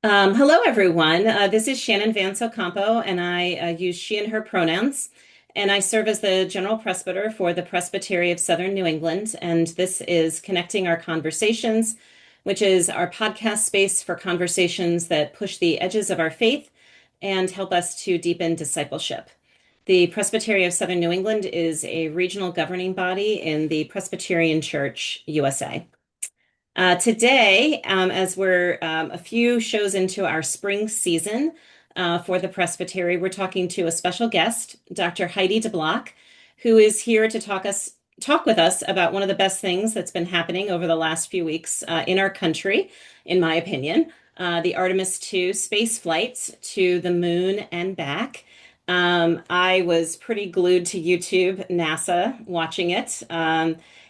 Hello, everyone. This is Shannan Vance-Ocampo, and I use she and her pronouns. And I serve as the general presbyter for the Presbytery of Southern New England. And this is Connecting Our Conversations, which is our podcast space for conversations that push the edges of our faith and help us to deepen discipleship. The Presbytery of Southern New England is a regional governing body in the Presbyterian Church, USA. Today, as we're a few shows into our spring season for the Presbytery, we're talking to a special guest, Dr. Heidi DeBlock, who is here to talk with us about one of the best things that's been happening over the last few weeks in our country, in my opinion, the Artemis 2 space flights to the moon and back. I was pretty glued to YouTube, NASA, watching it.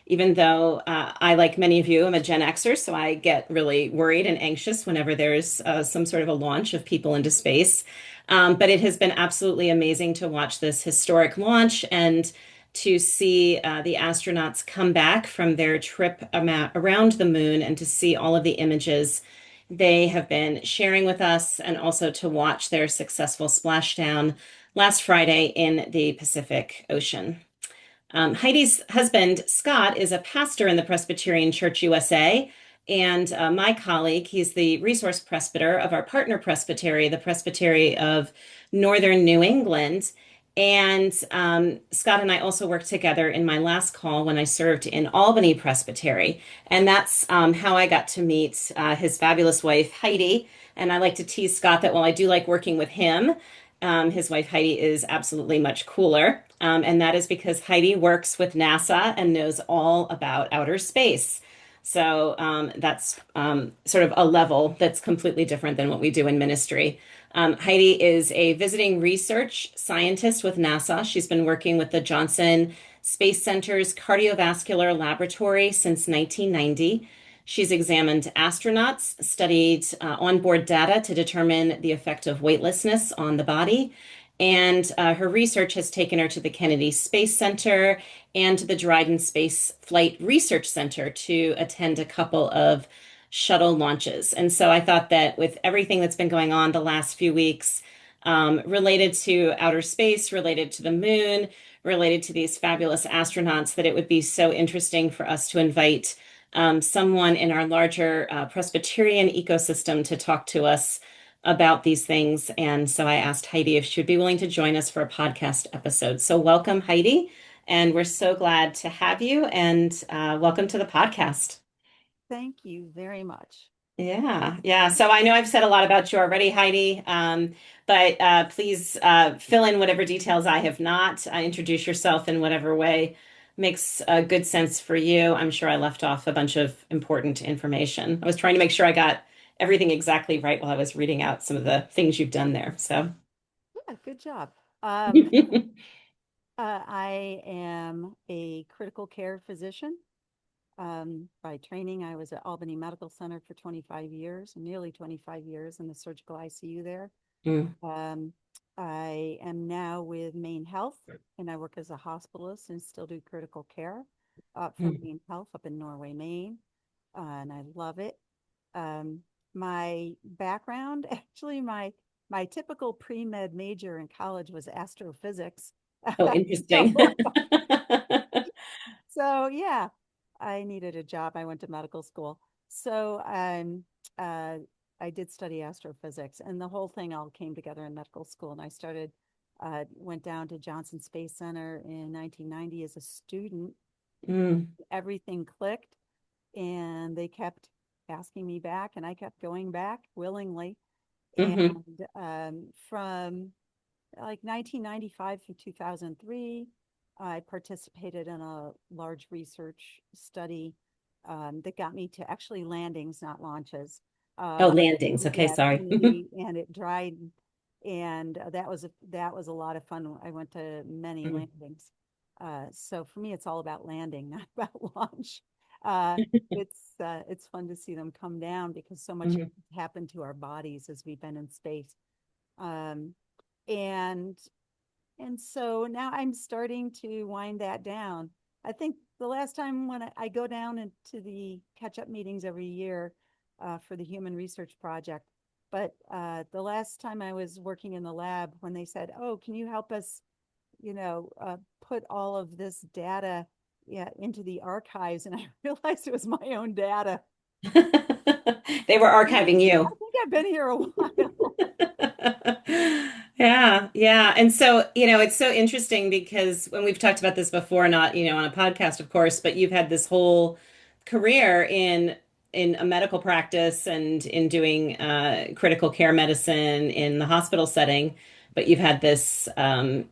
Even though I, like many of you, am a Gen Xer, so I get really worried and anxious whenever there's some sort of a launch of people into space. But it has been absolutely amazing to watch this historic launch and to see the astronauts come back from their trip around the moon and to see all of the images they have been sharing with us, and also to watch their successful splashdown last Friday in the Pacific Ocean. Heidi's husband, Scott, is a pastor in the Presbyterian Church USA, and my colleague, he's the resource presbyter of our partner presbytery, the Presbytery of Northern New England. And Scott and I also worked together in my last call when I served in Albany Presbytery. And that's how I got to meet his fabulous wife, Heidi. And I like to tease Scott that while I do like working with him, his wife Heidi is absolutely much cooler. And that is because Heidi works with NASA and knows all about outer space. So that's sort of a level that's completely different than what we do in ministry. Heidi is a visiting research scientist with NASA. She's been working with the Johnson Space Center's Cardiovascular Laboratory since 1990. She's examined astronauts, studied onboard data to determine the effect of weightlessness on the body, and her research has taken her to the Kennedy Space Center and to the Dryden Space Flight Research Center to attend a couple of shuttle launches. And so I thought that with everything that's been going on the last few weeks, related to outer space, related to the moon, related to these fabulous astronauts, that it would be so interesting for us to invite someone in our larger Presbyterian ecosystem to talk to us about these things. And so I asked Heidi if she would be willing to join us for a podcast episode. So welcome, Heidi. And we're so glad to have you, and welcome to the podcast. Thank you very much. Yeah, yeah. So I know I've said a lot about you already, Heidi, but please fill in whatever details I have not. Introduce yourself in whatever way makes good sense for you. I'm sure I left off a bunch of important information. I was trying to make sure I got everything exactly right while I was reading out some of the things you've done there. So, Yeah, good job. Um, I am a critical care physician. By training, I was at Albany Medical Center for 25 years, nearly 25 years in the surgical ICU there. Mm, Um, I am now with Maine Health, and I work as a hospitalist and still do critical care for mm. Maine Health up in Norway, Maine, and I love it. Um, my background, actually, my typical pre-med major in college was astrophysics. Oh, interesting. So, so yeah, I needed a job. I went to medical school. So uh, I did study astrophysics, and the whole thing all came together in medical school. And I went down to Johnson Space Center in 1990 as a student. Mm, Everything clicked, and they kept asking me back, and I kept going back willingly. And hmm from like 1995 through 2003, I participated in a large research study that got me to actually landings, not launches. Oh, Uh, landings. Okay, yeah, sorry. and it dried, and that was a lot of fun. I went to many Mm, landings. So for me, it's all about landing, not about launch. Uh, it's fun to see them come down because so much mhm. happened to our bodies as we've been in space. Um, and and so now I'm starting to wind that down. I think the last time when I go down into the catch-up meetings every year for the Human Research Project, But the last time I was working in the lab, when they said, "Oh, can you help us, put all of this data, yeah, into the archives?" And I realized it was my own data. They were archiving I you. think I've been here a while. Yeah, yeah. And so, it's so interesting because when we've talked about this before, not, on a podcast, of course, but you've had this whole career in a medical practice and in doing critical care medicine in the hospital setting, but you've had this, I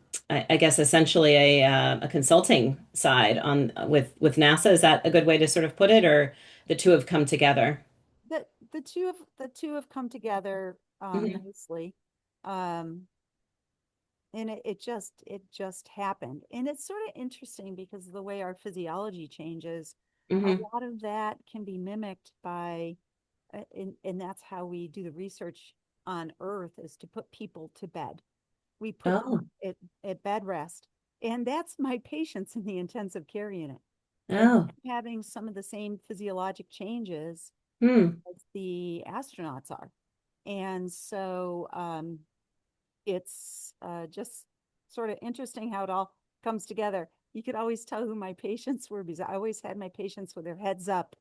guess, essentially a consulting side on with NASA. Is that a good way to sort of put it, or the two have come together? The two have come together Hmm. nicely. Um, and it just happened. And it's sort of interesting because of the way our physiology changes, a Hmm. lot of that can be mimicked by and that's how we do the research on Earth, is to put people to bed. We put them Oh, at bed rest. And that's my patients in the intensive care unit. And oh, having some of the same physiologic changes hmm, as the astronauts are. And so it's just sort of interesting how it all comes together. You could always tell who my patients were because I always had my patients with their heads up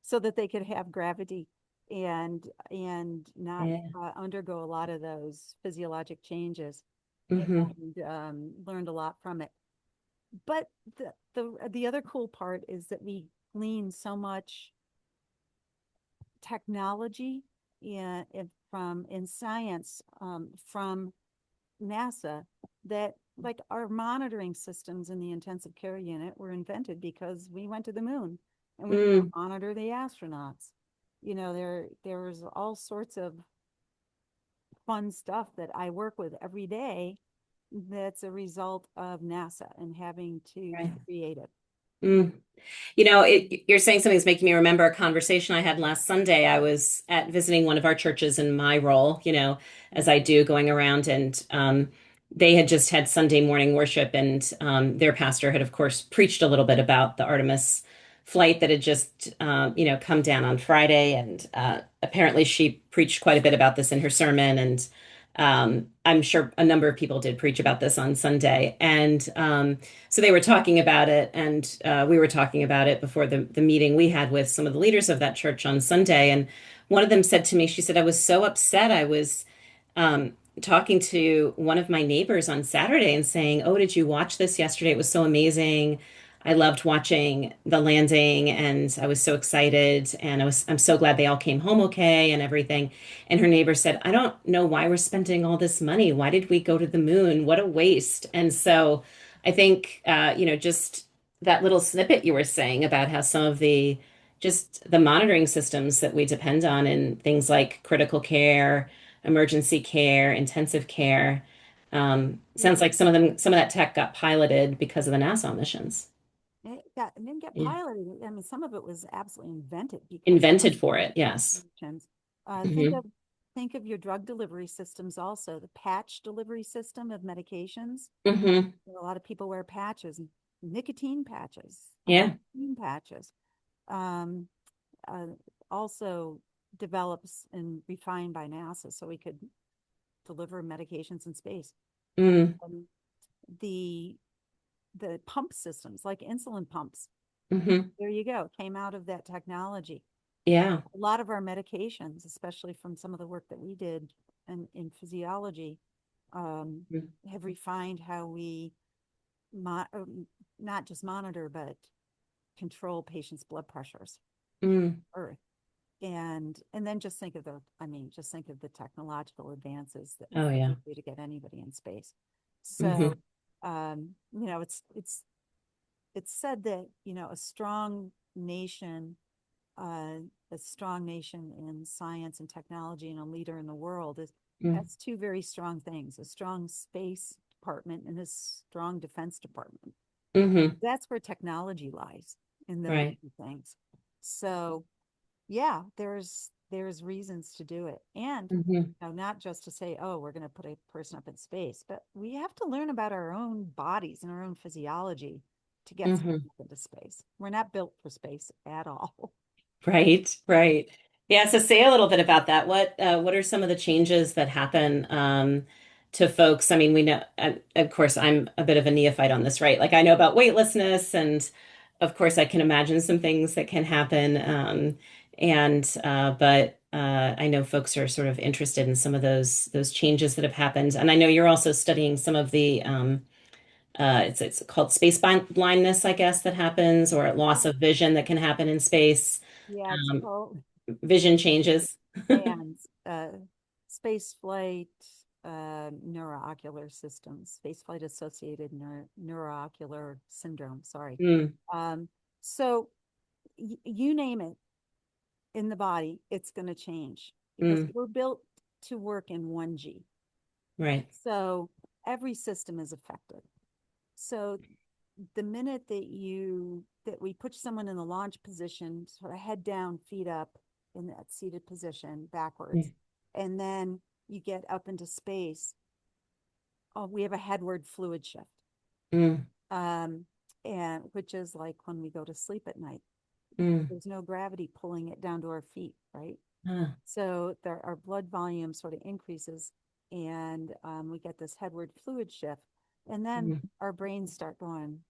so that they could have gravity and not yeah. undergo a lot of those physiologic changes, Hmm. and learned a lot from it. But the other cool part is that we glean so much technology in science from NASA, that like our monitoring systems in the intensive care unit were invented because we went to the moon and we want Mm, to monitor the astronauts. There was all sorts of fun stuff that I work with every day that's a result of NASA and having to right. create it. Mm. You're saying something that's making me remember a conversation I had last Sunday. I was at visiting one of our churches in my role, as Yeah. I do, going around, and they had just had Sunday morning worship, and their pastor had, of course, preached a little bit about the Artemis flight that had just, come down on Friday, and apparently she preached quite a bit about this in her sermon, and I'm sure a number of people did preach about this on Sunday, and so they were talking about it, and we were talking about it before the meeting we had with some of the leaders of that church on Sunday. And one of them said to me, she said, I was so upset. I was talking to one of my neighbors on Saturday and saying, "Oh, did you watch this yesterday? It was so amazing. I loved watching the landing, and I was so excited, and I'm so glad they all came home okay and everything." And her neighbor said, "I don't know why we're spending all this money. Why did we go to the moon? What a waste." And so I think, just that little snippet you were saying about how some of the monitoring systems that we depend on in things like critical care, emergency care, intensive care, sounds Yeah. like some of that tech got piloted because of the NASA missions. It didn't get Yeah. piloted. I mean, some of it was absolutely invented because Invented for it. Yes. missions. Think Hmm. of your drug delivery systems also, the patch delivery system of medications. Hmm. A lot of people wear patches, nicotine patches, Yeah. nicotine patches. Um, uh, Also develops and refined by NASA so we could deliver medications in space. Mm. Um, the the pump systems, like insulin pumps, Hmm. there you go, came out of that technology. Yeah. A lot of our medications, especially from some of the work that we did in physiology, um, have refined how we not just monitor but control patients' blood pressures Mm. on Earth. And then just think of just think of the technological advances that Oh, yeah. we do to get anybody in space. So, Hmm. it's said that, uh, a strong nation in science and technology and a leader in the world Mm. has two very strong things: a strong space department and a strong defense department. Hmm. That's where technology lies, in those Right. two things. So yeah, there's reasons to do it. And Hmm. not just to say, oh, we're going to put a person up in space, but we have to learn about our own bodies and our own physiology to get Hmm. something up into space. We're not built for space at all. Right. Right. Yeah, so say a little bit about that. What are some of the changes that happen to folks? I mean, we know, of course, I'm a bit of a neophyte on this, right? Like I know about weightlessness, and of course, I can imagine some things that can happen. But I know folks are sort of interested in some of those changes that have happened, and I know you're also studying some of the it's called blindness, I guess, that happens, or loss of vision that can happen in space. Yeah, it's Um, called Vision changes. SPANS, space flight neuroocular systems, space flight associated neuroocular syndrome. Sorry. Mm, Um, so you name it in the body, it's going to change because mm, we're built to work in 1G. right. So every system is affected. So the minute that we put someone in the launch position, sort of head down, feet up in that seated position backwards, Mm, and then you get up into space, oh, we have a headward fluid shift. mm, Um, and which is like when we go to sleep at night. mm, There's no gravity pulling it down to our feet, right? ah, So our blood volume sort of increases and we get this headward fluid shift. And then mm, our brains start going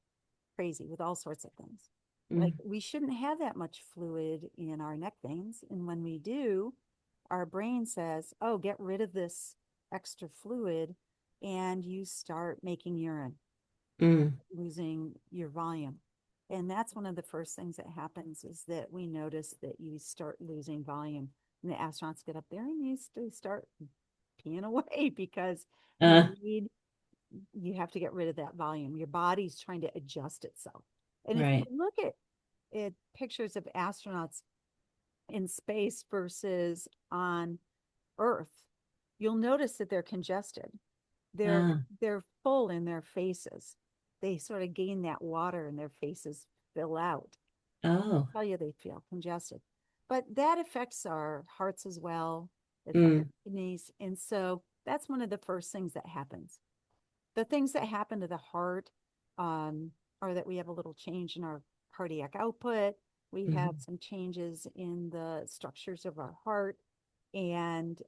crazy with all sorts of things. Like mm, we shouldn't have that much fluid in our neck veins. And when we do, our brain says, oh, get rid of this extra fluid. And you start making urine, mm, losing your volume. And that's one of the first things that happens is that we notice that you start losing volume. And the astronauts get up there and start peeing away because you uh, need you have to get rid of that volume. Your body's trying to adjust itself. And if you right. look at pictures of astronauts in space versus on Earth, you'll notice that they're congested. They're Ah, they're full in their faces. They sort of gain that water and their faces fill out. oh, Tell you they feel congested. But that affects our hearts as well. It affects our mm, kidneys. And so that's one of the first things that happens. The things that happen to the heart um, are that we have a little change in our cardiac output. We have mhm, some changes in the structures of our heart. And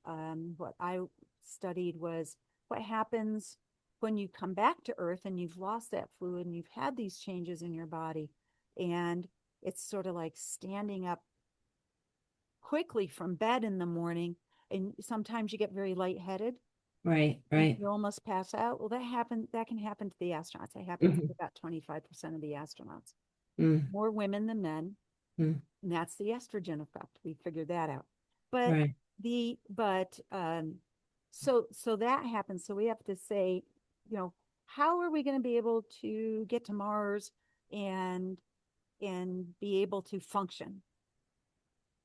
what I studied was what happens when you come back to Earth and you've lost that fluid and you've had these changes in your body. And it's sort of like standing up quickly from bed in the morning. And sometimes you get very lightheaded right, and right. you almost pass out. Well, that can happen to the astronauts. It happens to Mhm, about 25% of the astronauts. mm, More women than men. mm, And that's the estrogen effect. We figured that out. But right. the but so that happens. So we have to say, you know, how are we going to be able to get to Mars and be able to function,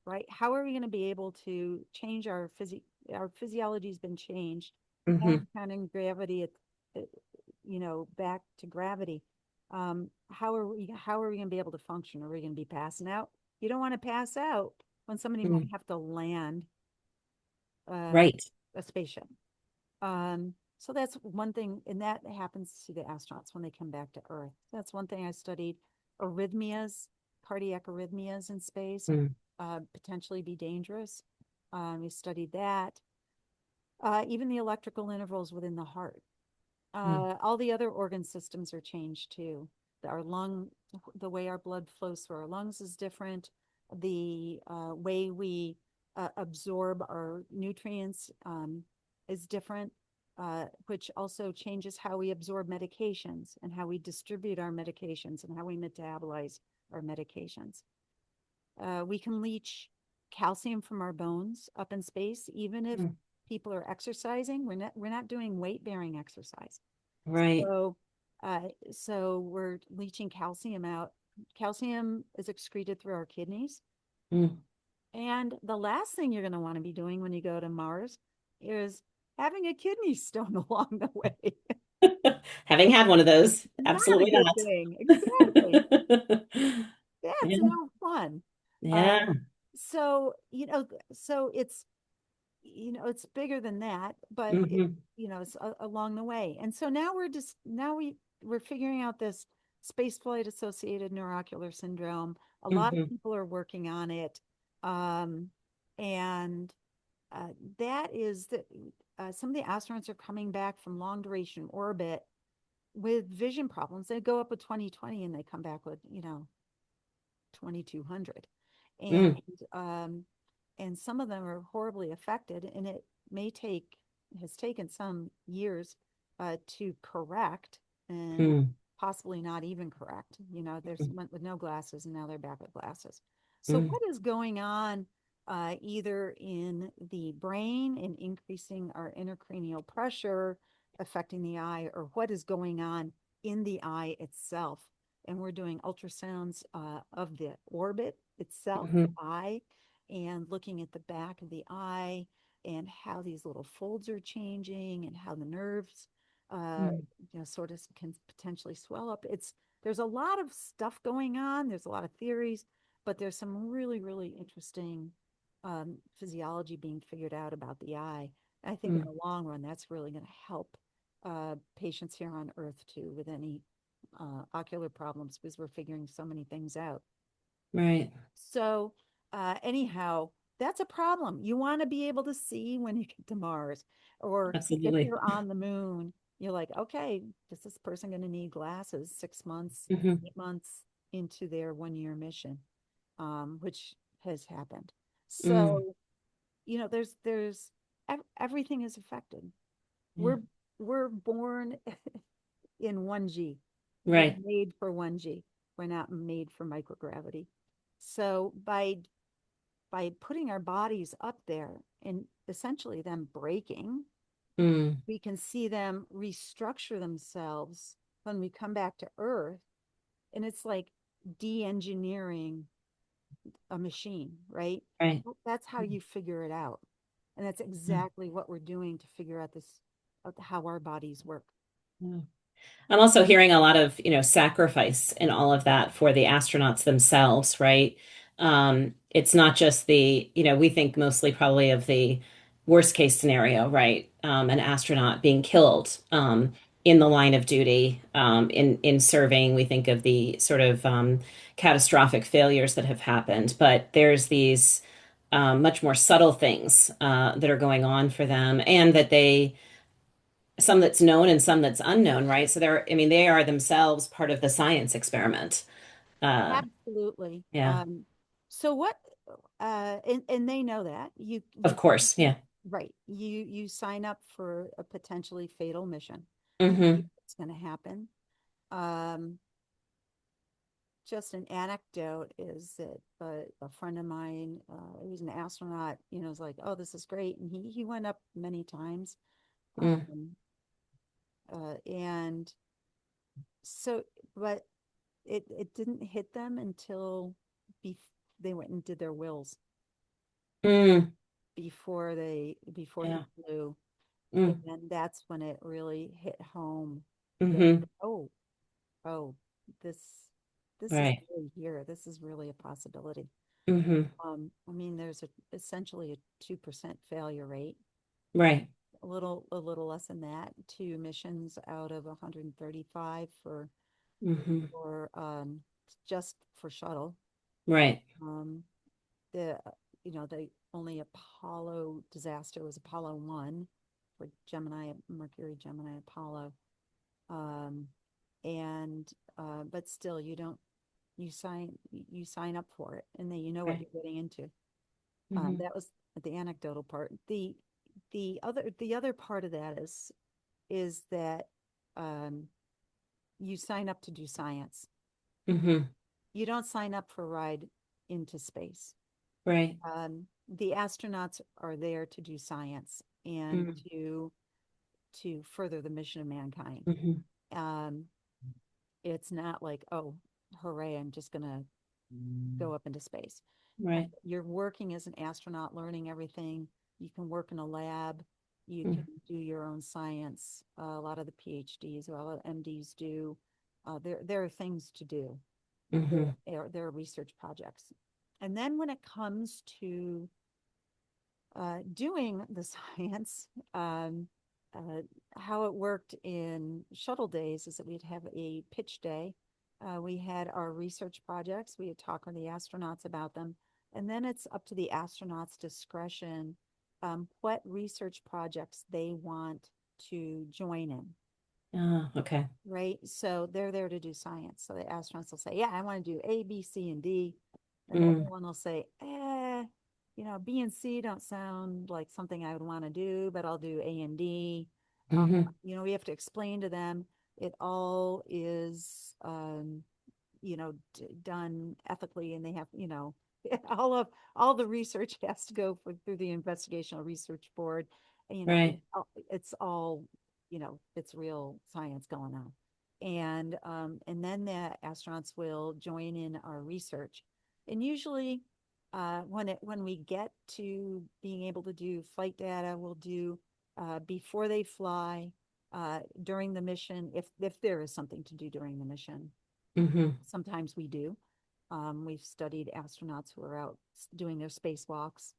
right? How are we going to be able to change our physiology has been changed, Hmm. kind of gravity, back to gravity. How are we going to be able to function? Are we going to be passing out? You don't want to pass out when somebody might Mm, have to land uh, right. a spaceship. So that's one thing, and that happens to the astronauts when they come back to Earth. That's one thing I studied. Arrhythmias, cardiac arrhythmias in space, Mm, potentially be dangerous. We studied that. Even the electrical intervals within the heart. mm, All the other organ systems are changed too. Our lung, the way our blood flows through our lungs is different. The way we absorb our nutrients is different, which also changes how we absorb medications and how we distribute our medications and how we metabolize our medications. We can leach calcium from our bones up in space, even if mm, people are exercising. We're not doing weight bearing exercise. right. So, so we're leaching calcium out. Calcium is excreted through our kidneys. Mm. And the last thing you're going to want to be doing when you go to Mars is having a kidney stone along the way. Having had one of those, Not a absolutely good not. thing. Exactly. That's Yeah, no fun. yeah. Um, so, so it's bigger than that, but Hmm. it's along the way. And so now we're figuring out this spaceflight associated neurocular syndrome. A lot of Hmm. people are working on it. Um, And that is that some of the astronauts are coming back from long duration orbit with vision problems. They go up with 20/20 and they come back with, 2200. And Mm, um, and some of them are horribly affected, and it may take has taken some years to correct, and mm, possibly not even correct. There's went with no glasses and now they're back with glasses. So mm, what is going on either in the brain and increasing our intracranial pressure affecting the eye, or what is going on in the eye itself? And we're doing ultrasounds of the orbit itself, the mhm, eye, and looking at the back of the eye and how these little folds are changing and how the nerves uh, mm, sort of can potentially swell up. There's a lot of stuff going on. There's a lot of theories, but there's some really, really interesting physiology being figured out about the eye. And I think in mm. the long run, that's really going to help patients here on Earth too with any ocular problems, because we're figuring so many things out. Right. So, anyhow, that's a problem. You want to be able to see when you get to Mars, or if Absolutely. you're on the moon, you're like, okay, is this person going to need glasses 6 months, Hmm. 8 months into their 1 year mission, which has happened. Mm, So, everything is affected. yeah. We're we're born in 1G. We're Right. made for 1G. We're not made for microgravity. So by putting our bodies up there and essentially them breaking, Mm, we can see them restructure themselves when we come back to Earth. And it's like de-engineering a machine, right? right. That's how you figure it out. And that's Yeah. exactly what we're doing to figure out how our bodies work. Yeah. I'm also hearing a lot of, sacrifice in all of that for the astronauts themselves, right? It's not just we think mostly probably of the worst case scenario, right? An astronaut being killed in the line of duty, in serving. We think of the sort of catastrophic failures that have happened, but there's these much more subtle things that are going on for them, and that some that's known and some that's unknown, right? So I mean, they are themselves part of the science experiment. Uh, Absolutely. yeah, So what and they know that. You of course. Yeah. right. You sign up for a potentially fatal mission. You know Hmm. what's going to happen. Um, just an anecdote is that a friend of mine, who's an astronaut, is like, "Oh, this is great," and he went up many times. Mm, Um, and so, but it didn't hit them until bef they went and did their wills mm, before he yeah. flew. Mm, And that's when it really hit home that, hmm. oh, oh, this this is Right. really here. This is really a possibility. Hmm. I mean, there's essentially a 2% failure rate, Right. a little less than that, two missions out of 135 Hmm. for just for shuttle. Right. Um, the the only Apollo disaster was Apollo 1 for Gemini, Mercury, Gemini, Apollo. Um, and but still, you sign up for it, and then you know what Right. you're getting into. Hmm. That was the anecdotal part. The other part of that is that um, you sign up to do science. Hmm. You don't sign up for a ride into space. Right. The astronauts are there to do science and Mm, to further the mission of mankind. hmm. Um, it's not like, oh, hooray, I'm just gonna go up into space. Right. You're working as an astronaut, learning everything. You can work in a lab. You can Mm, do your own science. A lot of the PhDs, a lot of MDs do. There are things to do. hmm. There are research projects. And then when it comes to doing the science, uh, how it worked in shuttle days is that we'd have a pitch day. We had our research projects. We would talk with the astronauts about them. And then it's up to the astronauts' discretion, what research projects they want to join in. Oh, okay. Right. So they're there to do science. So the astronauts will say, yeah, I want to do A, B, C, and D. And the other Mm, one will say, B and C don't sound like something I would want to do, but I'll do A and D. hmm We have to explain to them it all is, done ethically, and they have, all the research has to go through the investigational research board. Right. It's all, it's real science going on. And then the astronauts will join in our research. And usually, when we get to being able to do flight data, we'll do before they fly, during the mission, if there is something to do during the mission. hmm Sometimes we do. We've studied astronauts who are out doing their spacewalks,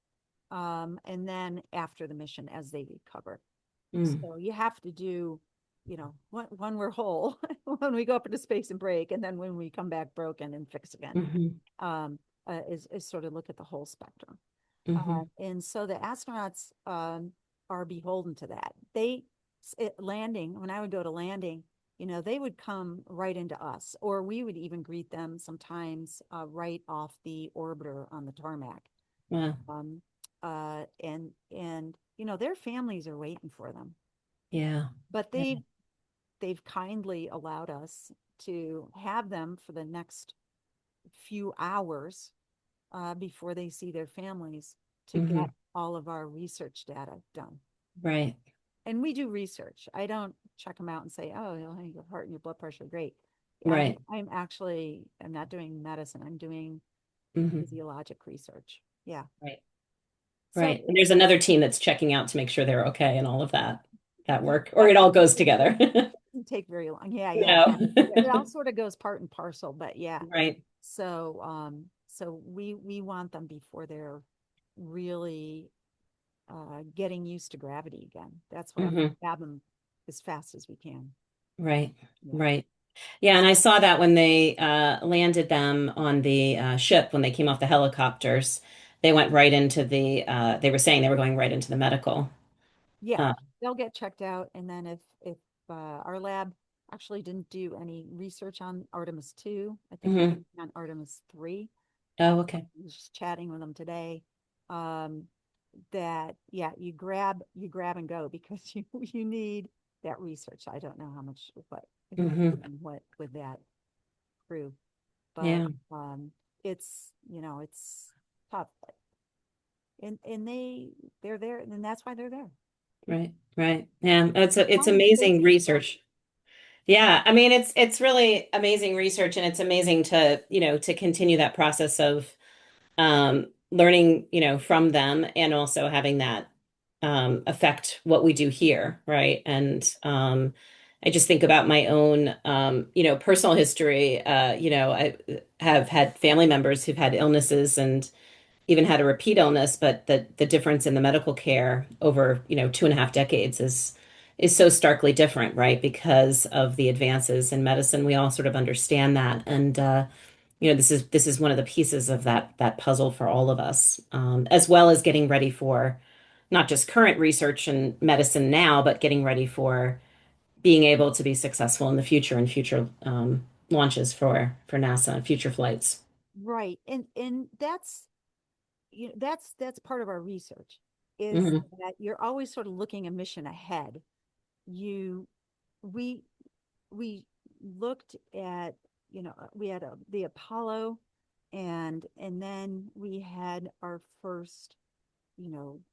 and then after the mission as they recover. Mm, So you have to do, when we're whole, when we go up into space and break, and then when we come back broken and fix again, hmm is sort of look at the whole spectrum. hmm And so the astronauts are beholden to that. Landing, when I would go to landing, they would come right into us, or we would even greet them sometimes right off the orbiter on the tarmac. Wow. Um, and their families are waiting for them, Yeah. but Yeah. they've kindly allowed us to have them for the next few hours before they see their families to get hmm all of our research data done. Right. And we do research. I don't check them out and say, oh, your heart and your blood pressure, great. Right. I'm not doing medicine. I'm doing hmm physiologic research. Yeah. Right. So Right. And there's another team that's checking out to make sure they're okay and all of that work, or that it all goes together. doesn't take very long. Yeah, yeah, No. yeah. It all sort of goes part and parcel, but yeah. Right. So we want them before they're really getting used to gravity again. That's why we hmm have them as fast as we can. Right. Yeah. Right. Yeah, and I saw that when they landed them on the ship when they came off the helicopters, they went right into they were saying they were going right into the medical. Yeah, Uh, they'll get checked out, and then if our lab actually didn't do any research on Artemis 2, I think they're mhm. working on Artemis 3. I Oh, okay. was just chatting with them today. Um, that yeah, you grab and go because you need that research. I don't know how much what who's hmm doing what with that crew, but Yeah, it's tough. And they're there, and that's why they're there. right, right. Yeah, it's Flying space amazing is fun. research. Yeah, I mean it's really amazing research and it's amazing to, to continue that process of learning, from them and also having that affect what we do here, right? And I just think about my own, personal history. I have had family members who've had illnesses and even had a repeat illness, but the difference in the medical care over, 2.5 decades is so starkly different, right? Because of the advances in medicine, we all sort of understand that, and this is one of the pieces of that puzzle for all of us, as well as getting ready for not just current research and medicine now, but getting ready for being able to be successful in the future and future launches for NASA and future flights. Right. And that's part of our research, is hmm that you're always sort of looking a mission ahead. You we we looked at, we had the Apollo, and then we had our first,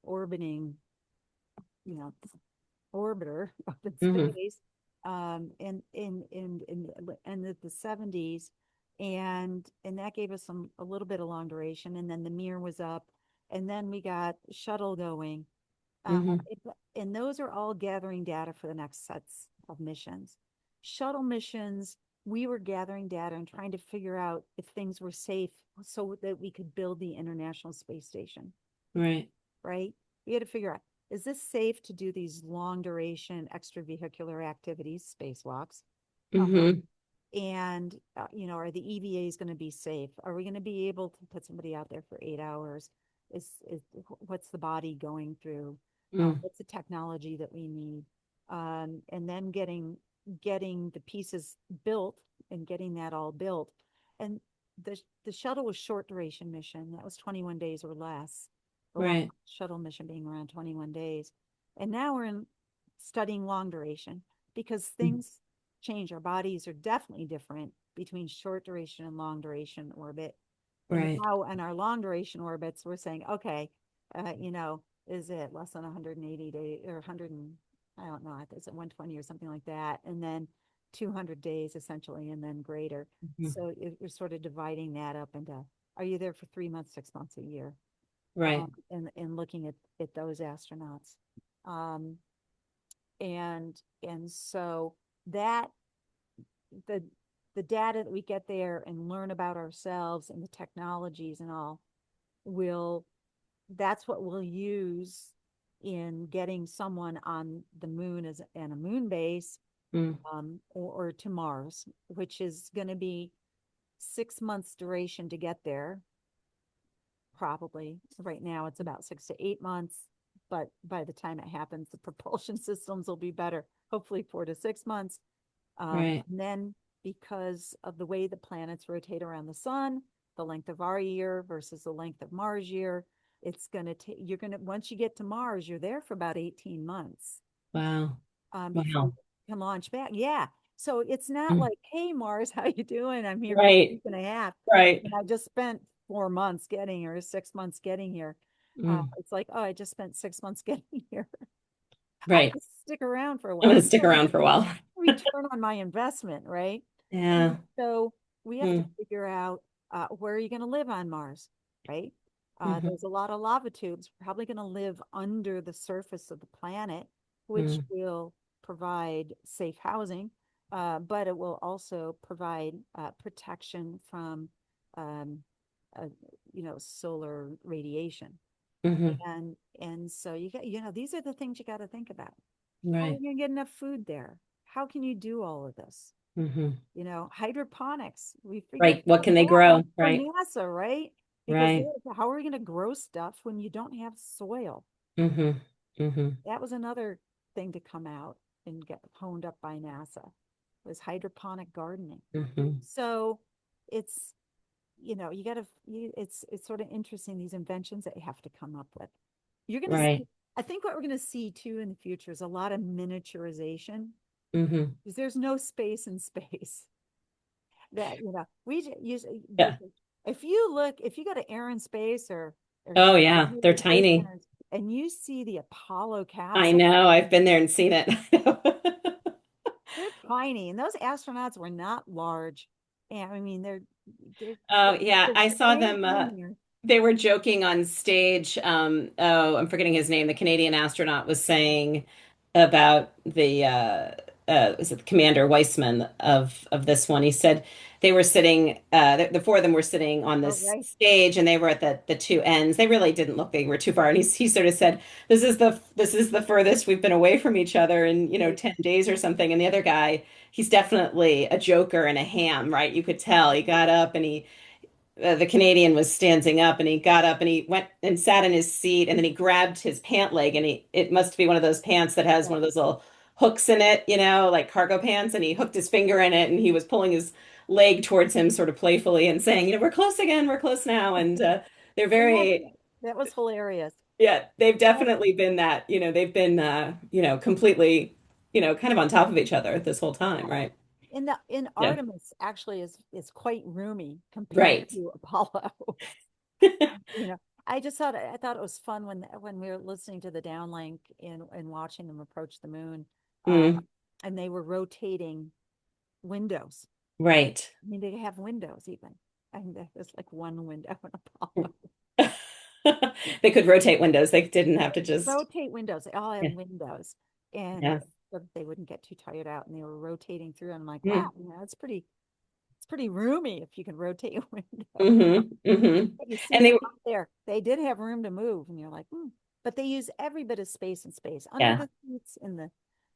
orbiting, you know, orbiter up in hmm space, in the 70s, and that gave us a little bit of long duration, and then the Mir was up, and then we got shuttle going. uh, hmm it- and those are all gathering data for the next sets of missions. Shuttle missions, we were gathering data and trying to figure out if things were safe so that we could build the International Space Station, Right. right? We had to figure out, is this safe to do these long duration extravehicular activities, spacewalks? Um, hmm And, are the EVAs going to be safe? Are we going to be able to put somebody out there for 8 hours? Is what's the body going through? Mm. What's the technology that we need? And then getting the pieces built and getting that all built. And the shuttle was short duration mission. That was 21 days or less. The long Right. shuttle mission being around 21 days. And now we're in studying long duration because Mm. things change. Our bodies are definitely different between short duration and long duration orbit. And Right. now in our long duration orbits, we're saying, okay, is it less than 180 days or 100 and I don't know, is it 120 or something like that? And then 200 days essentially, and then greater. Mhm. So you're sort of dividing that up into, are you there for 3 months, 6 months, a year? Right. And looking at those astronauts. Um, and so that the the data that we get there and learn about ourselves and the technologies and all will that's what we'll use in getting someone on the moon as and a moon base, Mm. or to Mars, which is going to be 6 months duration to get there. Probably right now it's about 6 to 8 months, but by the time it happens, the propulsion systems will be better. Hopefully 4 to 6 months. Right. And then because of the way the planets rotate around the sun, the length of our year versus the length of Mars year, it's going to take, you're going to, once you get to Mars, you're there for about 18 months Wow. before you Wow. can launch back. Yeah. So it's not Mm. like, hey, Mars, how you doing? I'm here for a Right. week and a half. Right. And I just spent 4 months getting here, 6 months getting here. Mm. It's like, oh, I just spent 6 months getting here. I Right. can stick around for a I'm while. gonna stick around for a while. Return on my investment, right? Yeah. And so we have to Mm. figure out where are you going to live on Mars, right? Hmm. There's a lot of lava tubes. We're probably going to live under the surface of the planet, which Mm. will provide safe housing, but it will also provide protection from, um, uh, solar radiation. Hmm. And so these are the things you got to think about. How are Right. you going to get enough food there? How can you do all of this? Hmm. Hydroponics. We figured Right. What out can they that grow? one for Right. NASA, right? Because Right. how are we going to grow stuff when you don't have soil? Hmm. Hmm. That was another thing to come out and get honed up by NASA was hydroponic gardening. Hmm. So it's, you got to, it's sort of interesting, these inventions that you have to come up with. You're going to Right. see, I think what we're going to see too in the future is a lot of miniaturization Hmm. because there's no space in space. That we use Yeah. if you go to Air and Space or Oh some yeah. They're space tiny. centers and you see the Apollo I capsule, know. I've been there and seen it. they're tiny, and those astronauts were not large. And I mean, they're Oh yeah. they're I saw standing them. in there. They were joking on stage. Oh, I'm forgetting his name. The Canadian astronaut was saying about is it Commander Weissman of this one? He said they were sitting, the four of them were sitting on Oh, this right. stage, and they were at the two ends. They really didn't look they were too far. And he sort of said, "This is the furthest we've been away from each other in 10 days or something." And the other guy, he's definitely a joker and a ham, right? You could tell. He got up and the Canadian was standing up and he got up and he went and sat in his seat and then he grabbed his pant leg and it must be one of those pants that has Yeah. one of those little hooks in it, like cargo pants, and he hooked his finger in it and he was pulling his leg towards him sort of playfully and saying, we're close again, we're close now. And they're And very, that was hilarious. yeah, they've And definitely been that, they've been, completely, kind of on top of each other this whole time, right? in Yeah. Artemis actually is quite roomy compared Right. to Apollo. you know, I thought it was fun when we were listening to the downlink and watching them approach the moon, uh, Mm, and they were rotating windows. right. I mean, they have windows even, and there's like one window in Apollo. They could rotate windows. They didn't have to just, Rotate windows. They all have yeah, windows, and yeah. so that they wouldn't get too tired out. And they were rotating through, and I'm like, wow, Mm, it's pretty roomy if you can rotate a window. hmm. But you see And them they, up there. They did have room to move, and you're like, hmm. But they use every bit of space in space under yeah, the seats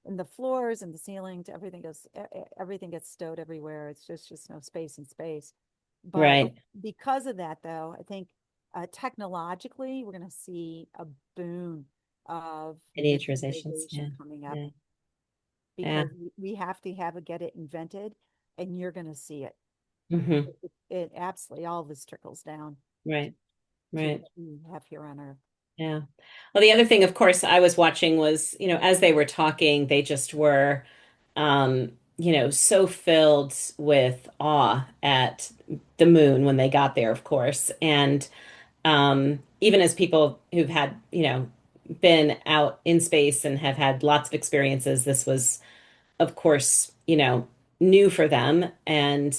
and the floors and the ceilings, everything gets stowed everywhere. It's just no space in space. But Right. because of that, though, I think technologically, we're going to see a boom of Miniaturizations. miniaturization Yeah. coming up Yeah. Yeah. because we have to get it invented, and you're going to see it. Hmm. It absolutely all this trickles down Right. to Right. what we have here on Earth. Yeah. Well, the other thing, of course, I was watching was, as they were talking, they just were, so filled with awe at the moon when they got there, of course. And even as people who've had, been out in space and have had lots of experiences, this was, of course, new for them. And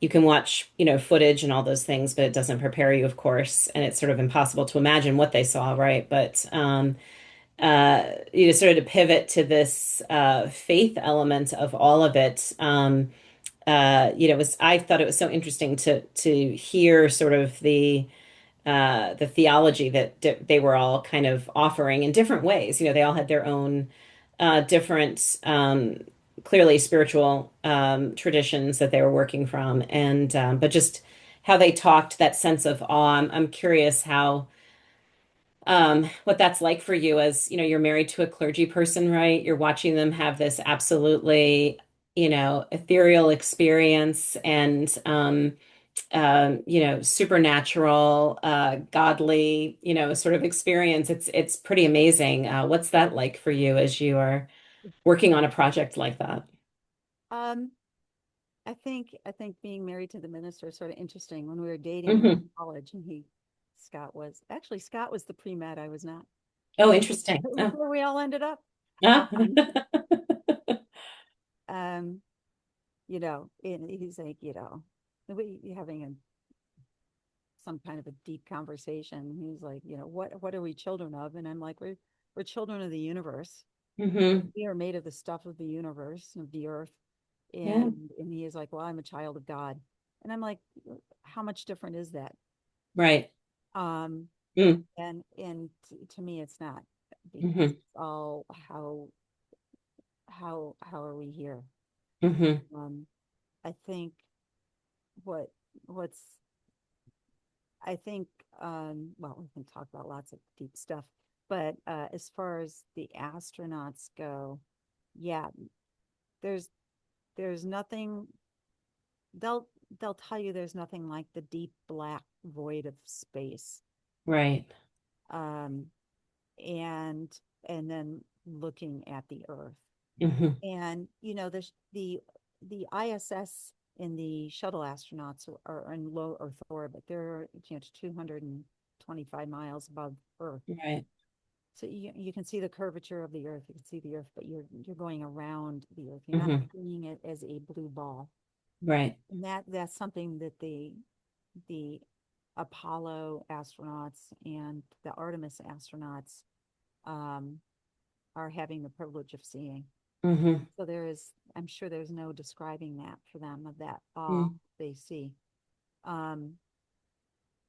you can watch, footage and all those things, but it doesn't prepare you, of course. And it's sort of impossible to imagine what they saw, right? But sort of to pivot to this faith element of all of it. I thought it was so interesting to hear sort of the theology that they were all kind of offering in different ways. They all had their own different, clearly spiritual traditions that they were working from, and but just how they talked, that sense of awe. I'm curious how what that's like for you as, you're married to a clergy person, right? You're watching them have this absolutely, ethereal experience and supernatural, godly, sort of experience. It's pretty amazing. What's that like for you as you are working on a project like that? Um, I think being married to the minister is sort of interesting. When we were dating, we were in Hmm. college, and Scott was the pre-med. I was not. Oh, And interesting. Oh. where we all ended up. Ah. Um, um, and he's like, we having some kind of a deep conversation. He's like, what are we children of? And I'm like, we're children of the universe. Hmm. We are made of the stuff of the universe, of the earth. Yeah. And he is like, well, I'm a child of God. And I'm like, how much different is that? Right. Um, Mm. and to me, it's not, because Hmm. it's all how are we here? Hmm. Um, I think what what's I think well, we can talk about lots of deep stuff, but as far as the astronauts go, yeah, there's there's nothing they'll they'll tell you there's nothing like the deep black void of space. Right. Um, and then looking at the Earth. Hmm. And the ISS and the shuttle astronauts are in low Earth orbit. They're 225 miles above Earth. Right. So you can see the curvature of the Earth. You can see the Earth, but you're going around the Earth. You're not Hmm. seeing it as a blue ball. Right. And that's something that the Apollo astronauts and the Artemis astronauts um, are having the privilege of seeing. Hmm. So I'm sure there's no describing that for them, of that awe Mm. they see. Um,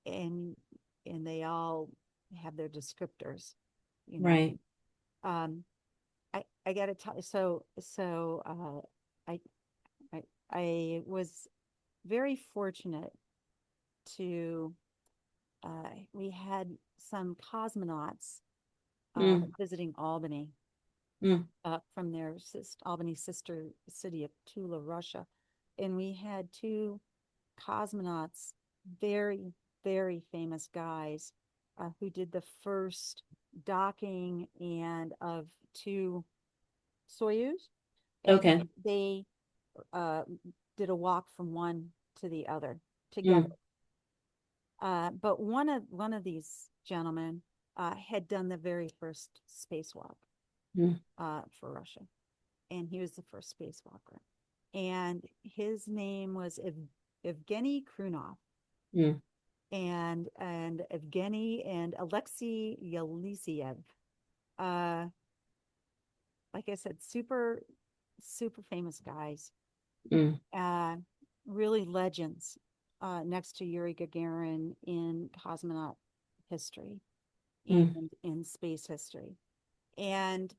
and they all have their descriptors, you know. Right. Um, I gotta tell you, I I was very fortunate to we had some cosmonauts Mm. visiting Albany Mm. from their Albany sister city of Tula, Russia. And we had two cosmonauts, very, very famous guys, who did the first docking and of two Soyuz. And Okay. they uh, did a walk from one to the other together. Mm. But one of these gentlemen had done the very first spacewalk Mm. for Russia, and he was the first spacewalker. And his name was Evgeny Krunov, Mm. and Evgeny and Alexei Yeliseyev. Uh, like I said, super famous guys. Mm. Uh, really legends next to Yuri Gagarin in cosmonaut history Mm. and in space history. And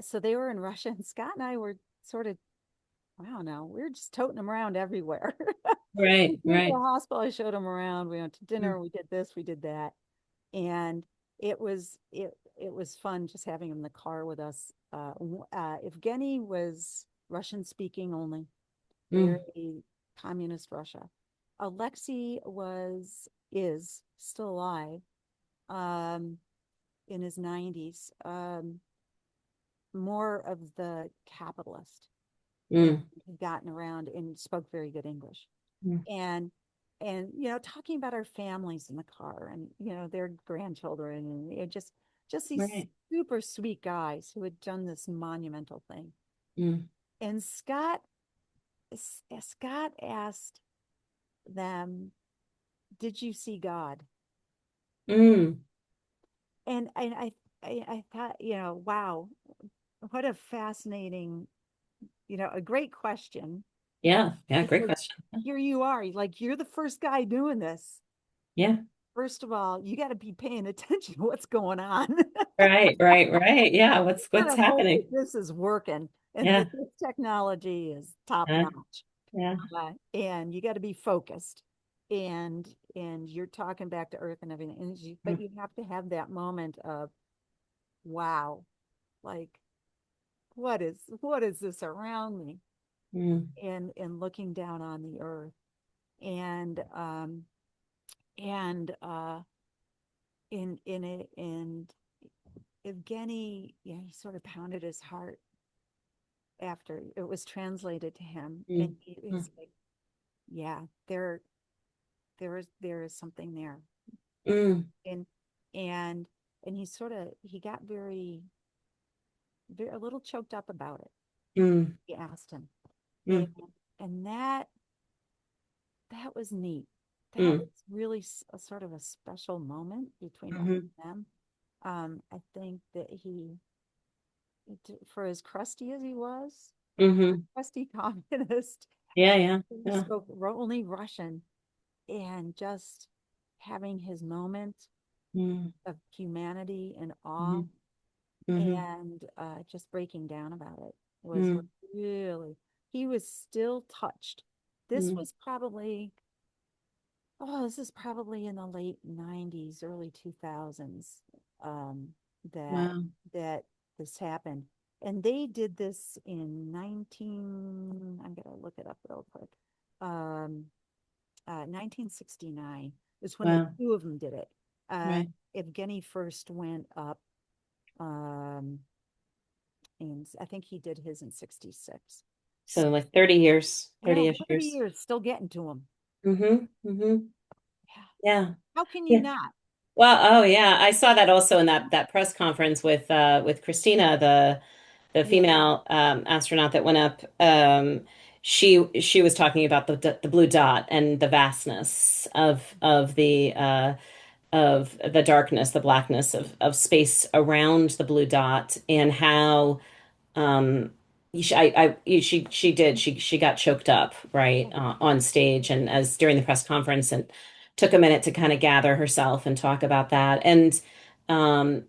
So they were in Russia, and Scott and I were sort of, I don't know, we were just toting them around everywhere. We Right, flew to the right. hospital. I showed them around. We went to Mm, dinner. We did this. We did that, and it was fun just having him in the car with us. Evgeny was Russian speaking only, mm, very communist Russia. Alexei was is still alive, um, in his 90s, more of the capitalist, and mm, had gotten around and spoke very good English. mm. And talking about our families in the car, and their grandchildren, and just these Right. super sweet guys who had done this monumental thing. Mm, And Scott asked them, "Did you see God?" mm. And I thought, wow, what a fascinating, a great question, Yeah, yeah, great because question. here you are, like you're the first guy doing this. Yeah. First of all, you got to be paying attention to what's going on. Right, right, right. Yeah, You got what's to hope that happening? this is working and Yeah. that this technology is top Yeah. notch. Yeah. And you got to be focused, and you're talking back to earth and everything. But Mm, you have to have that moment of wow, like what is this around me, mm, and looking down on the earth, and and in it, and Evgeny, yeah, he sort of pounded his heart after it was translated to him, and mm, he mm, was like, yeah, there is something there. mm, And and and he got very a little choked up about it. mm, He asked him, and mm, and that was neat. That mm, was really a sort of a special moment between the mhm, them. I think that for as crusty as he was, mhm. crusty communist Yeah, yeah, who yeah. spoke only Russian, and just having his moment Mm, of humanity and awe, mhm, mhm, and just breaking down about it was mm, really, he was still touched. This mm. was probably, oh, this is probably in the late 90s, early 2000s, um, that Wow. that this happened. And they did this in 19, I'm gonna look it up real quick. 1969 is when the Wow. two of them did it. Right. Evgeny first went up, um, and I think he did his in 66. So, So like 30 years, I know, 30-ish 30 years. years, still getting to him. Mm-hmm. Mm-hmm. Yeah. Yeah. How can you Yeah. not? Well, oh yeah, I saw that also in that press conference with Christina, the Yeah. female astronaut that went up. She was talking about the blue dot and the vastness of the darkness, the blackness of space around the blue dot, and how she did she got choked up right on stage and as during the press conference and took a minute to kind of gather herself and talk about that and um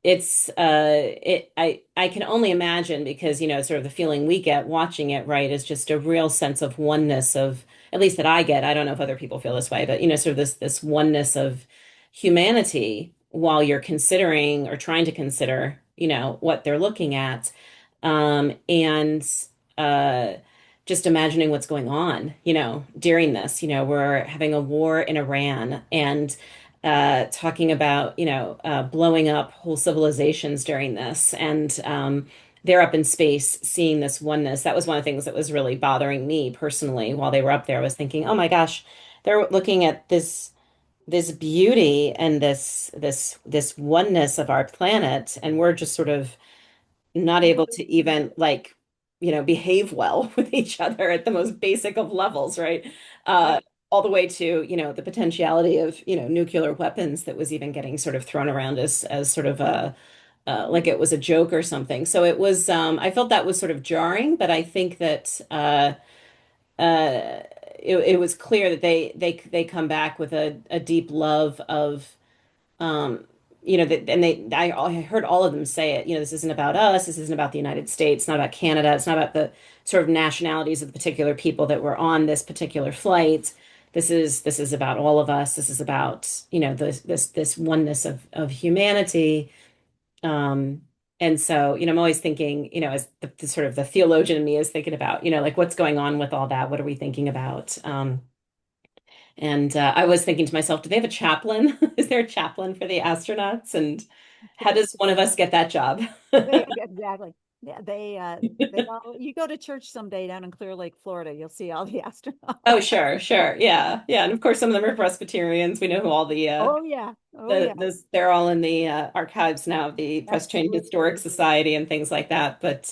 it's it I can only imagine because sort of the feeling we get watching it right is just a real sense of oneness of at least that I get. I don't know if other people feel this way, but sort of this oneness of humanity while you're considering or trying to consider what they're looking at and uh just imagining what's going on during this. We're having a war in Iran and talking about, blowing up whole civilizations during this. And they're up in space seeing this oneness. That was one of the things that was really bothering me personally while they were up there. I was thinking, oh my gosh, they're looking at this beauty and this oneness of our planet, and we're just sort of not able to even like behave well with each other at the most basic of levels, right? Right. All the way to the potentiality of nuclear weapons that was even getting sort of thrown around as sort of a like it was a joke or something. So it was I felt that was sort of jarring, but I think that uh it was clear that they come back with a deep love of um I heard all of them say it, this isn't about us, this isn't about the United States, it's not about Canada, it's not about the sort of nationalities of the particular people that were on this particular flight. This is about all of us. This is about, this oneness of humanity. Um, and so, I'm always thinking, as the sort of the theologian in me is thinking about, like what's going on with all that? What are we thinking about? And I was thinking to myself, do they have a chaplain? Is there a chaplain for the astronauts? And how does one of us get that job? Exactly. Yeah, they all, you go to church someday down in Clear Lake, Florida, you'll see all the astronauts. Oh, sure, sure. Yeah. Yeah. And of course, some of them are Presbyterians. We know who all Oh yeah. Oh yeah. they're all in the archives now of the Presbyterian Historic Absolutely. Society and things like that. But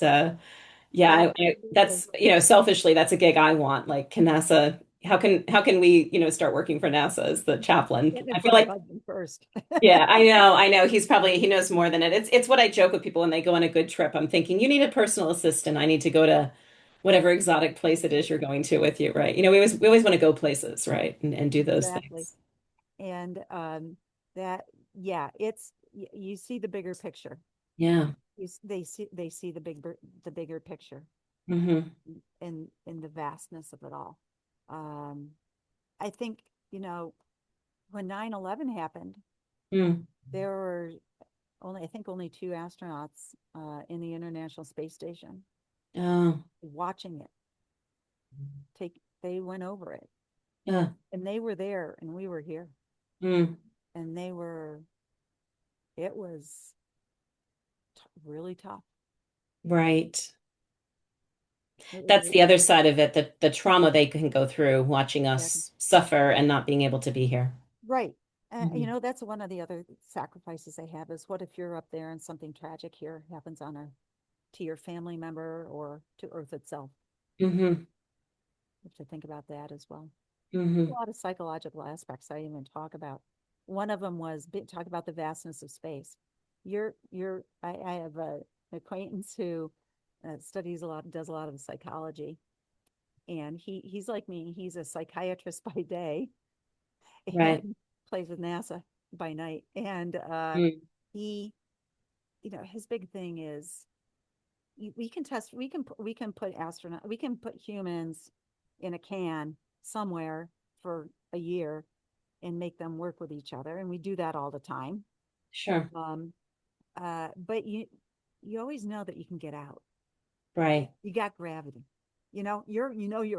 yeah, Absolutely. that's, selfishly, that's a gig I want. Like, can NASA, how can we, start working for NASA as the chaplain? Getting it I feel for my like, husband first. yeah, I know. He knows more than it. It's what I joke with people when they go on a good trip. I'm thinking, you need a personal assistant. I need to go to whatever exotic place it is you're going to with you, right? We always want to go places, right? And do those Exactly. things. And that, yeah, you see the bigger picture. Yeah. They see the bigger picture Hmm. in the vastness of it all. Um, I think, when 9/11 happened, Mm. there were I think only two astronauts in the International Space Station Oh, watching it they went over it, yeah. and they were there and we were here, Mm. and it was really tough. Right. It was That's really the other side of it, the trauma they can go through watching tough. us suffer and not being able to be here. Right. Hmm. That's one of the other sacrifices they have is, what if you're up there and something tragic here happens to your family member or to Earth itself? Hmm. You have to think about that as well. A Hmm. lot of psychological aspects I even talk about. One of them was talk about the vastness of space. I have an acquaintance who studies a lot, does a lot of psychology, and he's like me. He's a psychiatrist by day Right. and plays with NASA by night. And Mm. he, his big thing is, we can test, we can put we can put humans in a can somewhere for a year and make them work with each other, and we do that all the time. Sure. Um, but you always know that you can get out. Right. You got gravity. You're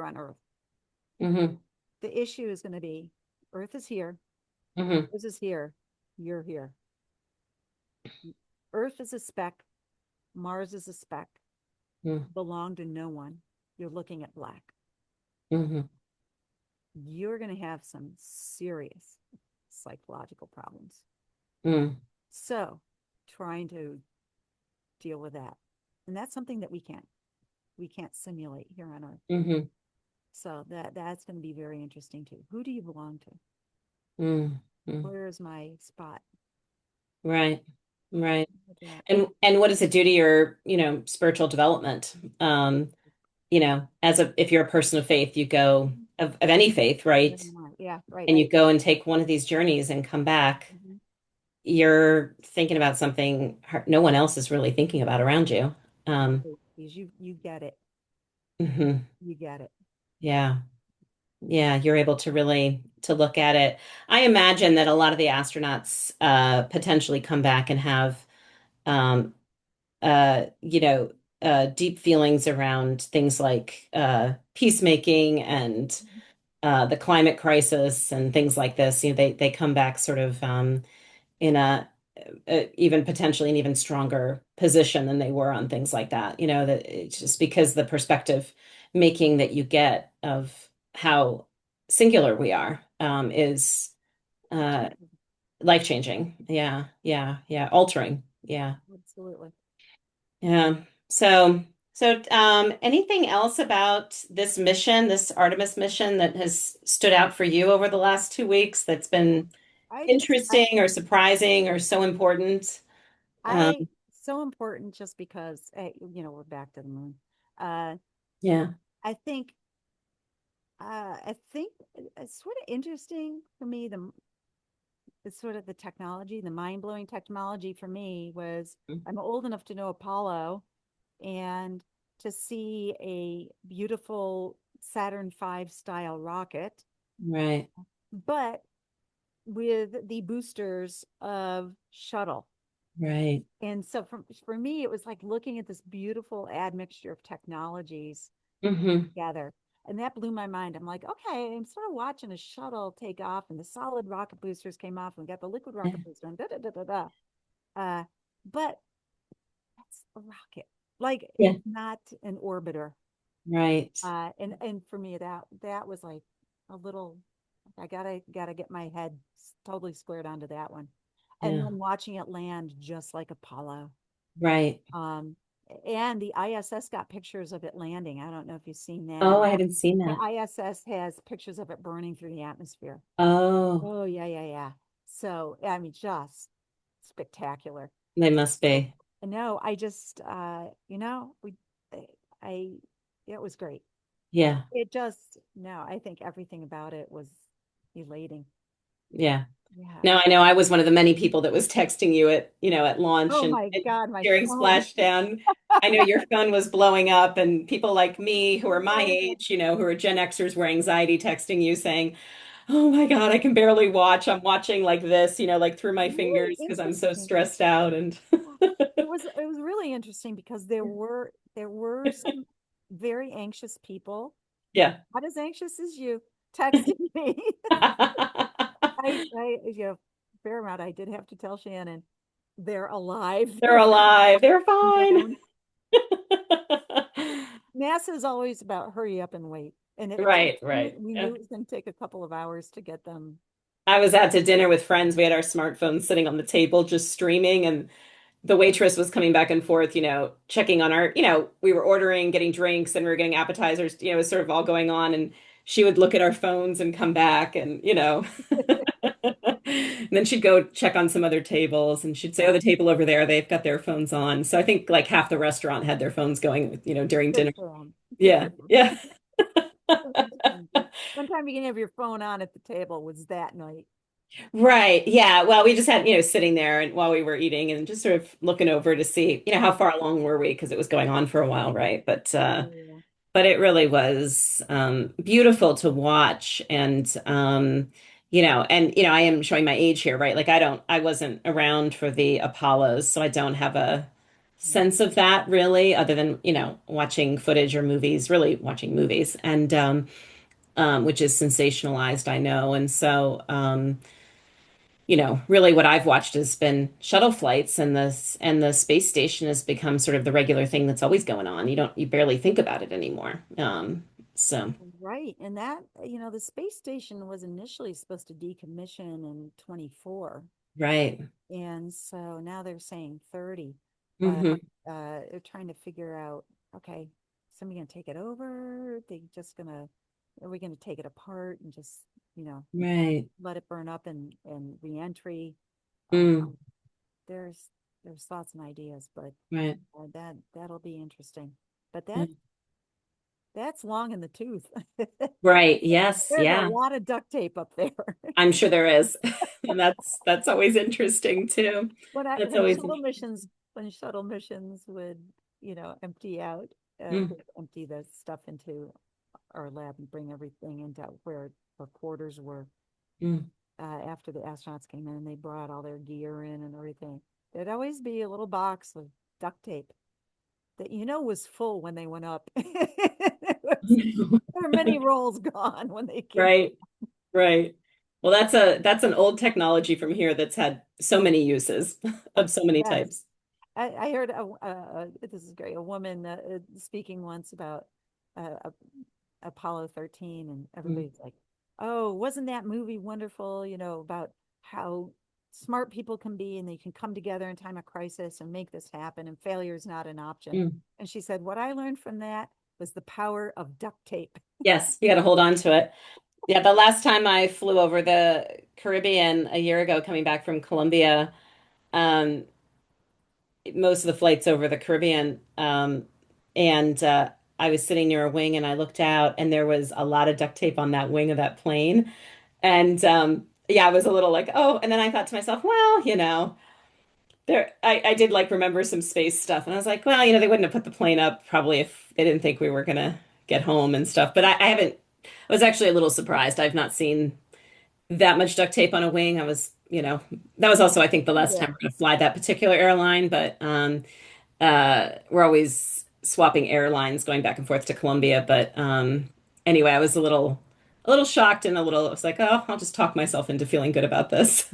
on Earth. Hmm. The issue is going to be, Earth is here, Hmm. Mars is here, you're here. Earth is a speck, Mars is a speck, belong to no one. You're looking at black. Hmm. You're going to have some serious psychological problems. Mm. So, trying to deal with that. And that's something that we can't simulate here on Earth. Hmm. So that's going to be very interesting too. Who do you belong to? Mm. Mm. Where is my spot? Right. Right. With that? And what does it do to your, spiritual development? As if you're a person of faith, you go of any faith, right? Yeah, right. And you go and take one of these journeys and come back, Mhm. you're thinking about something no one else is really thinking about around you. Because you get it. Mhm. You get it. Yeah. Yeah, you're able to really to look at it. I imagine that a lot of the astronauts potentially come back and have um uh you know deep feelings around things like peacemaking and Mhm. the climate crisis and things like this. They come back sort of in even potentially an even stronger position than they were on things like that. That it's just because the perspective making that you get of how singular we are is uh, Absolutely. life changing. Yeah, yeah, yeah, altering. Yeah, Absolutely. yeah. Anything else about this mission, this Artemis mission, that has stood out for you over the last 2 weeks that's been I just interesting or surprising or so important? Um, I so important just because, we're back to the moon. Uh yeah. I think I think it's sort of interesting for me, it's sort of the technology, the mind-blowing technology for me was I'm old enough to know Apollo and to see a beautiful Saturn V style rocket, Right. but with the boosters of shuttle. Right. And so for me, it was like looking at this beautiful admixture of technologies Hmm. together. And that blew my mind. I'm like, okay, I'm sort of watching a shuttle take off, and the solid rocket boosters came off, and we got the liquid Yeah. rocket booster, and da da da da da. Uh, but that's a rocket. Like Yeah. it's not an orbiter. Right. And for me, that was like a little. I gotta get my head totally squared onto that one, and Yeah. then watching it land just like Apollo. Right. Um, and the ISS got pictures of it landing. I don't know if you've seen Oh, that. I haven't seen The that. ISS has pictures of it burning through the atmosphere. Oh, Oh, yeah, yeah, yeah. So, I mean, just spectacular. they must So, be. no, I just, I, I, it was great. Yeah. It just, no, I think everything about it was elating. Yeah. Yeah. No, I know I was one of the many people that was texting you at launch Oh and, my and God, my during phone. splashdown. I know your phone was blowing up and people like me who are my Oh, age, who are Gen Xers were anxiety texting you saying, "Oh my God, I can barely watch. I'm watching like this, like through my really fingers because I'm so interesting. stressed out." And It was really interesting because there were some very anxious people, yeah. not as anxious as you, texting me. Fair amount. I did have to tell Shannon they're alive. They're alive. They're They're fine. known. NASA is always about hurry up and wait, and Right, we right. we Yeah. knew it was going to take a couple of hours to get them. I was out to dinner with friends. We had our smartphones sitting on the table just streaming, and the waitress was coming back and forth, checking on we were ordering, getting drinks, and we were getting appetizers, it was sort of all going on. And she would look at our phones and come back and. And then she'd go check on some other tables and she'd say, "Oh, Yeah, the table over there, they've got their phones on." So I think like half the restaurant had their phones going, during good dinner. for them. Good for Yeah, them. yeah. One time you can have your phone on at the table was that night. Right. Yeah. Well, we just had, sitting there and while we were eating and just sort of looking over to see, how far along were we because it was going on for a while, right? Yeah. But it really was beautiful to watch and I am showing my age here, right? Like I wasn't around for the Apollos, so I don't have a Yeah. sense of that really, other than, watching footage or movies, really watching movies and which is sensationalized, I know. And so really what I've watched has been shuttle flights and the space station has become sort of the regular thing that's always going on. You barely think about it anymore. So Right. And the space station was initially supposed to decommission in 24. right. And so now they're saying 30, but Hmm. they're trying to figure out, okay, somebody gonna take it over? Are we gonna take it apart and just, you know, Right. let it burn up and reentry? Uh, Mm, there's there's thoughts and ideas, but right. that'll be interesting. But Yeah. that's long in the tooth. Right. Yes. There's a Yeah. lot of duct tape up there. I'm sure there is. And that's always interesting too. When I That's always when shuttle missions would, empty out, mm, they'd empty the stuff into our lab and bring everything into where our quarters were. mm. After the astronauts came in, they brought all their gear in and everything. There'd always be a little box of duct tape that was full when they went up. There were many rolls gone when they came. Right. Right. Well, that's an old technology from here that's had so many uses of so many Yes, types. I heard this is great. A woman speaking once about uh, Apollo 13, and Mm, everybody's like, "Oh, wasn't that movie wonderful? About how smart people can be and they can come together in time of crisis and make this happen, and failure is not an option." mm. And she said, "What I learned from that was the power of duct tape." Yes, you got to hold on to it. Yeah, the last time I flew over the Caribbean a year ago, coming back from Colombia, um, most of the flights over the Caribbean, and I was sitting near a wing and I looked out and there was a lot of duct tape on that wing of that plane. And yeah, I was a little like, oh, and then I thought to myself, well, I did like remember some space stuff, and I was like, well, they wouldn't have put the plane up probably if they didn't think we were gonna get home and stuff. But I haven't. I was actually a little surprised. I've not seen that much duct tape on a wing. That was also, I think, the last time Yeah. we're gonna fly that particular airline. But we're always swapping airlines, going back and forth to Colombia. But anyway, I was a little shocked and a little. I was like, oh, I'll just talk myself into feeling good about this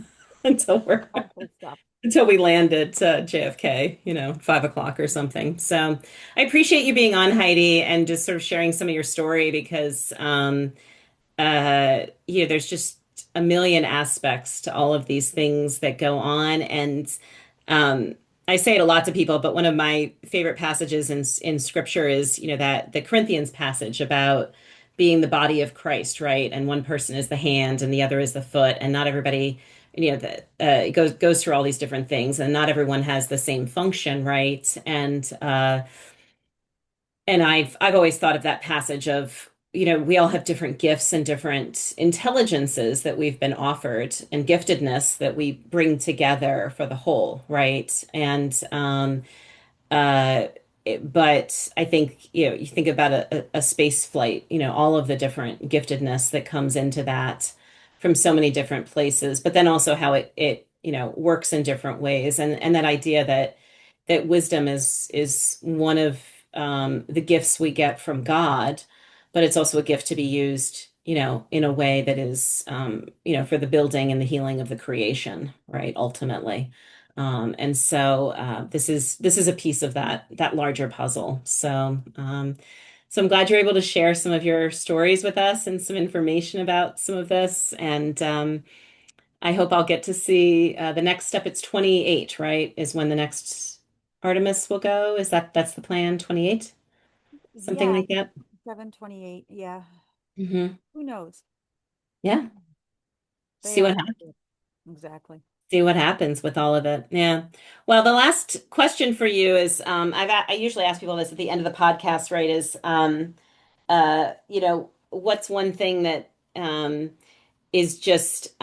until we're Helpful stuff. until we land at JFK, 5 o'clock or something. So I appreciate you being on, Heidi, and just sort of sharing some of your story because, there's just a million aspects to all of these things that go on. And I say it a lot to people, but one of my favorite passages in scripture is, that the Corinthians passage about being the body of Christ, right? And one person is the hand and the other is the foot, and not everybody, it goes through all these different things, and not everyone has the same function, right? And I've always thought of that passage of, we all have different gifts and different intelligences that we've been offered and giftedness that we bring together for the whole, right? And uh, but I think, you think about a space flight, all of the different giftedness that comes into that from so many different places, but then also how it works in different ways. And that idea that wisdom is one of the gifts we get from God, but it's also a gift to be used, in a way that is, for the building and the healing of the creation, right? Ultimately. And so this is a piece of that larger puzzle. So I'm glad you're able to share some of your stories with us and some information about some of this. And I hope I'll get to see the next step. It's 28, right? Is when the next Artemis will go. That's the plan? 28? Something Yeah, like that. 728. Yeah. Hmm. Who knows? Yeah. They See what all happens. exactly. See what happens with all of it. Yeah. Well, the last question for you is, I usually ask people this at the end of the podcast, right? Is what's one thing that is just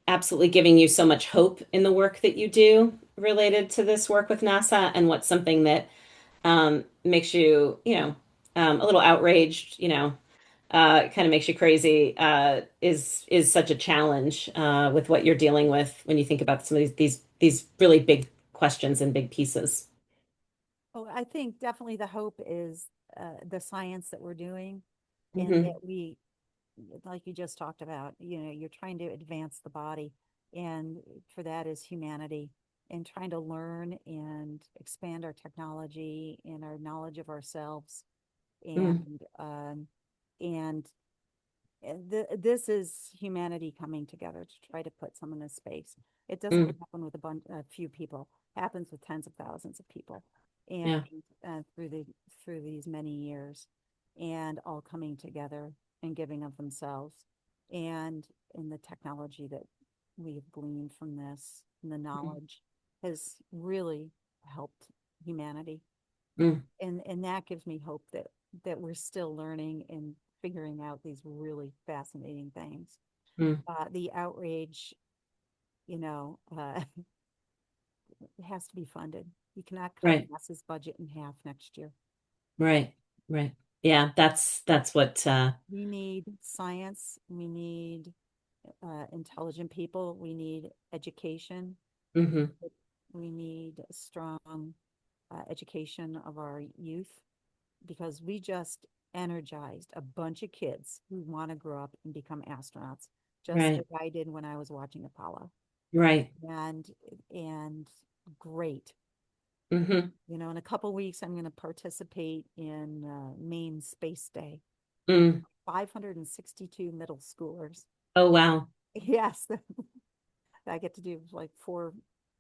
absolutely giving you so much hope in the work that you do related to this work with NASA, and what's something that makes you, a little outraged, kind of makes you crazy, is such a challenge with what you're dealing with when you think about some of these really big questions and big pieces. Oh, I think definitely the hope is the science that we're doing, and Hmm. that we, like you just talked about, you're trying to advance the body, and for that is humanity, and trying to learn and expand our technology and our knowledge of ourselves, Mm. and and this is humanity coming together to try to put someone in space. It doesn't Mm. happen with a few people. It happens with tens of thousands of people, and Yeah. through these many years, and all coming together and giving of themselves, and in the technology that we've gleaned from this, and the Mm. knowledge has really helped humanity, Mm. and that gives me hope that we're still learning and figuring out these really fascinating things. Mm. The outrage, it has to be funded. You cannot cut Right. NASA's budget in half next year. Right. Right. Yeah, that's what We need science. We need intelligent people. We need education. hmm We need a strong education of our youth, because we just energized a bunch of kids who want to grow up and become astronauts, just right. like I did when I was watching Apollo. Right. And and great. Hmm. In a couple weeks, I'm going to participate in Maine Space Day with Mm. 562 middle schoolers. Oh, wow. Yes, I get to do like four,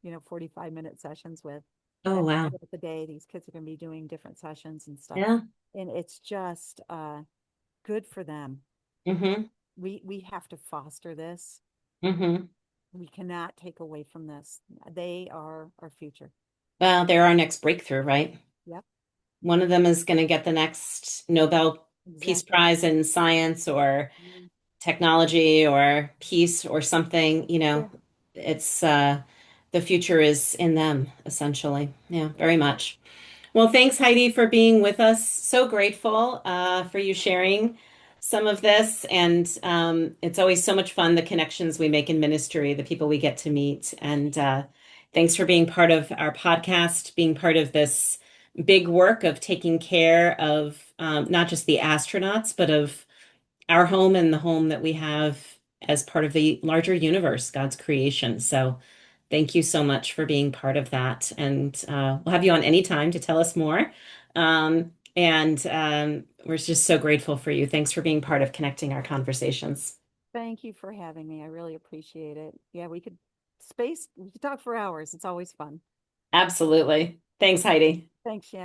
45-minute sessions with. Oh, And wow. throughout the day, these kids are going to be doing different sessions and stuff. Yeah. And it's just good for them. Hmm. We have to foster this. Hmm. We cannot take away from this. They are our future. Well, they're our next breakthrough, right? Yep, One of them is going to get the next Nobel Peace exactly. Prize in science, or technology or peace or something, Yeah. it's the future is in them, essentially. Yeah, very much. Well, thanks, Heidi, for being with us. So grateful for you sharing some of this. And it's always so much fun, the connections we make in ministry, the people we get to meet. And thanks for being part of our podcast, being part of this big work of taking care of not just the astronauts, but of our home and the home that we have as part of the larger universe, God's creation. So thank you so much for being part of that. And we'll have you on anytime to tell us more. And we're just so grateful for you. Thanks for being part of connecting our conversations. Thank you for having me. I really appreciate it. Yeah, we could talk for hours. It's always fun. Absolutely. Thanks, Heidi. Thanks, Shannon.